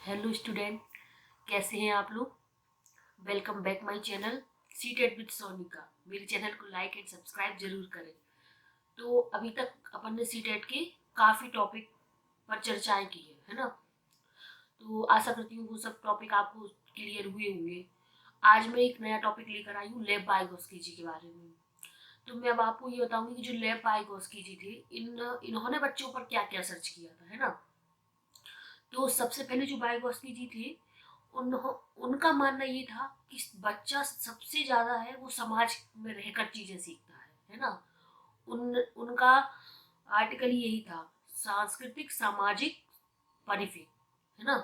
Hello student, कैसे हैं आप लोग। Welcome back my channel CTET with Sonika. मेरे चैनल को लाइक एंड सब्सक्राइब जरूर करें। तो अभी तक अपन ने सीटेट के काफ़ी टॉपिक पर चर्चाएं की है ना। तो आशा करती हूँ वो सब टॉपिक आपको क्लियर हुए होंगे। आज मैं एक नया टॉपिक लेकर आई हूँ लेब बायोगॉस्की जी के बारे में। तो मैं अब आपको ये बताऊंगी कि जो लेब बायोगॉस्की जी थे इन्होंने बच्चों पर क्या क्या सर्च किया था, है ना। तो सबसे पहले जो बायोगॉस्की जी थे उनका मानना ये था कि बच्चा सबसे ज्यादा है वो समाज में रहकर चीजें सीखता है ना। उनका आर्टिकल यही था, सांस्कृतिक सामाजिक परिपेक्ष, है ना।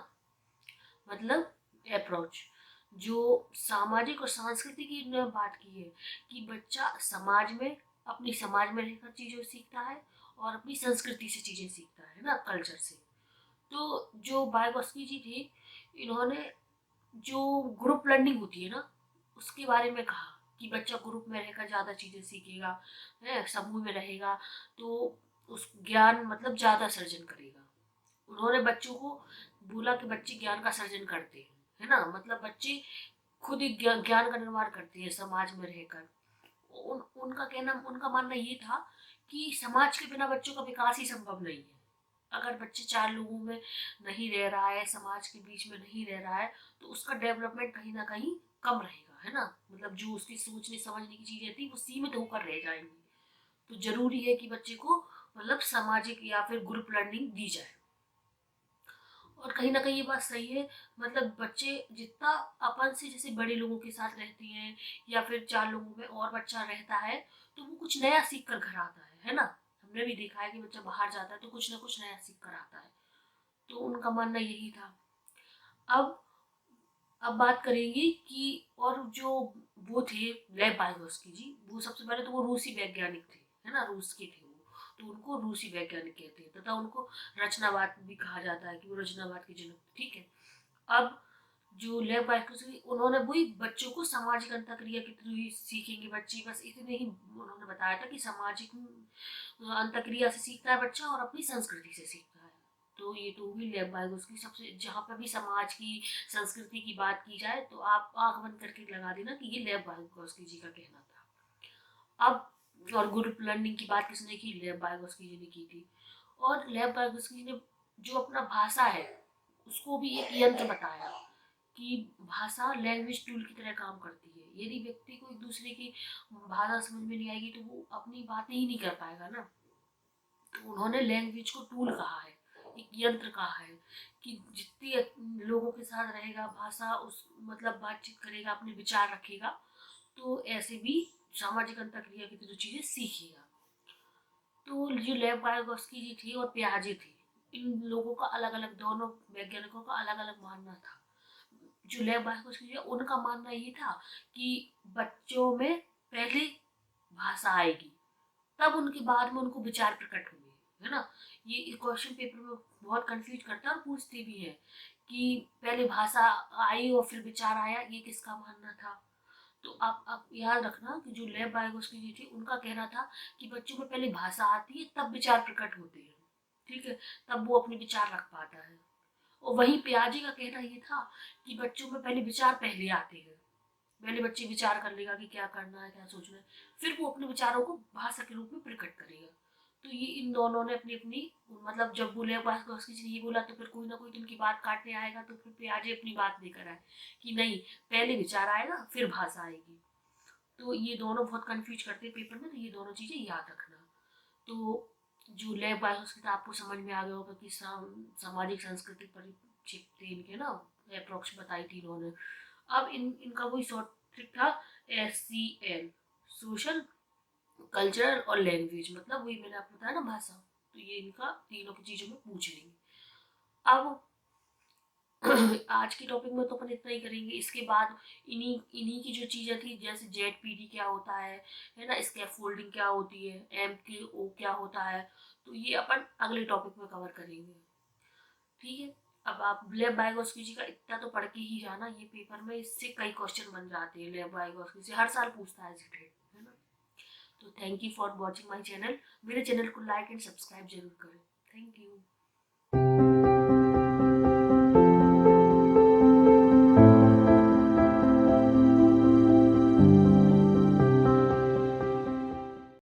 मतलब अप्रोच जो सामाजिक और सांस्कृतिक की ने बात की है कि बच्चा समाज में अपनी समाज में रहकर चीजें सीखता है और अपनी संस्कृति से चीजें सीखता है ना, कल्चर से। तो जो बायोगॉस्की जी थे इन्होंने जो ग्रुप लर्निंग होती है ना उसके बारे में कहा कि बच्चा ग्रुप में रहकर ज़्यादा चीज़ें सीखेगा, है समूह में रहेगा तो उस ज्ञान मतलब ज़्यादा सर्जन करेगा। उन्होंने बच्चों को बोला कि बच्चे ज्ञान का सर्जन करते हैं, है ना। मतलब बच्चे खुद ही ज्ञान का निर्माण करते हैं समाज में रहकर। उनका मानना ये था कि समाज के बिना बच्चों का विकास ही संभव नहीं है। अगर बच्चे चार लोगों में नहीं रह रहा है, समाज के बीच में नहीं रह रहा है, तो उसका डेवलपमेंट कहीं ना कहीं कम रहेगा, है ना। मतलब जो उसकी सोचने समझने की चीजें थी वो सीमित होकर रह जाएंगी। तो जरूरी है कि बच्चे को मतलब सामाजिक या फिर ग्रुप लर्निंग दी जाए। और कहीं ना कहीं ये बात सही है। मतलब बच्चे जितना अपन से जैसे बड़े लोगों के साथ रहते हैं या फिर चार लोगों में और बच्चा रहता है तो वो कुछ नया सीख कर घर आता है ना। हमने भी देखा है कि बच्चा बाहर जाता है तो कुछ ना कुछ नया सीख कर आता है। तो उनका मानना यही था। अब अब बात करेंगे कि और जो वो थे लेव बायोगॉस्की जी, वो सबसे पहले तो वो रूसी वैज्ञानिक थे, है ना, रूस के थे वो। तो उनको रूसी वैज्ञानिक कहते हैं तथा उनको रचनावाद भी कहा जाता है कि वो रचनावाद के जनक थे, ठीक है। अब जो लेव बायोगॉस्की उन्होंने वही बच्चों को सामाजिक अंतःक्रिया के थ्रू ही सीखेंगे बच्चे, बस इतने ही उन्होंने बताया था कि सामाजिक अंतःक्रिया से सीखता है बच्चा और अपनी संस्कृति से सीखता है। तो ये तो हुई लेव बायोगॉस्की। सबसे जहाँ पर भी समाज की संस्कृति की बात की जाए तो आप आंख बंद करके लगा देना कि ये लेव बायोगॉस्की जी का कहना था। अब और ग्रुप लर्निंग की बात किसने की, लेव बायोगॉस्की जी ने की थी। और लेव बायोगॉस्की ने जो अपना भाषा है उसको भी एक यंत्र बताया कि भाषा लैंग्वेज टूल की तरह काम करती है। यदि व्यक्ति को एक दूसरे की भाषा समझ में नहीं आएगी तो वो अपनी बातें ही नहीं कर पाएगा ना। तो उन्होंने लैंग्वेज को टूल कहा है, एक यंत्र कहा है कि जितने लोगों के साथ रहेगा भाषा उस मतलब बातचीत करेगा अपने विचार रखेगा तो ऐसे भी सामाजिक अंतःक्रिया की जो चीजें सीखेगा। तो जो लेव बायोगॉस्की जी थी और पियाजे थे, इन लोगों का अलग अलग, दोनों वैज्ञानिकों का अलग अलग मानना था। जो लेव बायोगॉस्की जी उनका मानना ये था कि बच्चों में पहले भाषा आएगी तब उनके बाद में उनको विचार प्रकट होंगे, है ना। ये क्वेश्चन पेपर में बहुत कंफ्यूज करता है और पूछते भी है कि पहले भाषा आई और फिर विचार आया, ये किसका मानना था। तो आप याद रखना कि जो लेव बायोगॉस्की जी थी उनका कहना था कि बच्चों में पहले भाषा आती है तब विचार प्रकट होते हैं, ठीक है, तब वो अपने विचार रख पाता है। और वहीं पियाजे का कहना ये था कि बच्चों में पहले विचार पहले आते हैं, पहले बच्चे विचार कर लेगा कि क्या करना है क्या सोचना है, फिर वो अपने विचारों को भाषा के रूप में प्रकट करेगा। तो ये इन दोनों ने अपनी अपनी मतलब जब बोले बायोगॉस्की जी ने ये बोला तो फिर कोई ना कोई तो उनकी बात काटने आएगा। तो फिर पियाजे अपनी बात लेकर आए कि नहीं, पहले विचार आएगा फिर भाषा आएगी। तो ये दोनों बहुत कंफ्यूज करते हैं पेपर में, तो ये दोनों चीजें याद रखना। तो जो लेव बायोगॉस्की था आपको समझ में आ गया होगा कि सामाजिक सांस्कृतिक परिप्रेक्ष्य थे इनके ना, अप्रोक्स बताई थी इन्होंने। अब इनका वही शॉर्ट ट्रिक था, SCL, सोशल कल्चरल और लैंग्वेज, मतलब वही मैंने आपको बताया ना भाषा। तो ये इनका तीनों की चीजों में पूछ लेंगे। अब आज के टॉपिक में तो अपन इतना ही करेंगे। इसके बाद इन्हीं इन्हीं की जो चीजें थी जैसे ZPD क्या होता है ना, स्कैफोल्डिंग क्या होती है, MKO क्या होता है, तो ये अपन अगले टॉपिक में कवर करेंगे, ठीक है। अब आप लेव बायोगॉस्की जी का इतना तो पढ़ के ही जाना, ये पेपर में इससे कई क्वेश्चन बन जाते हैं। लेव बायोगॉस्की से हर साल पूछता है जीटेट, है ना। तो thank you for watching my channel. मेरे चैनल को लाइक एंड सब्सक्राइब जरूर करें। Thank you.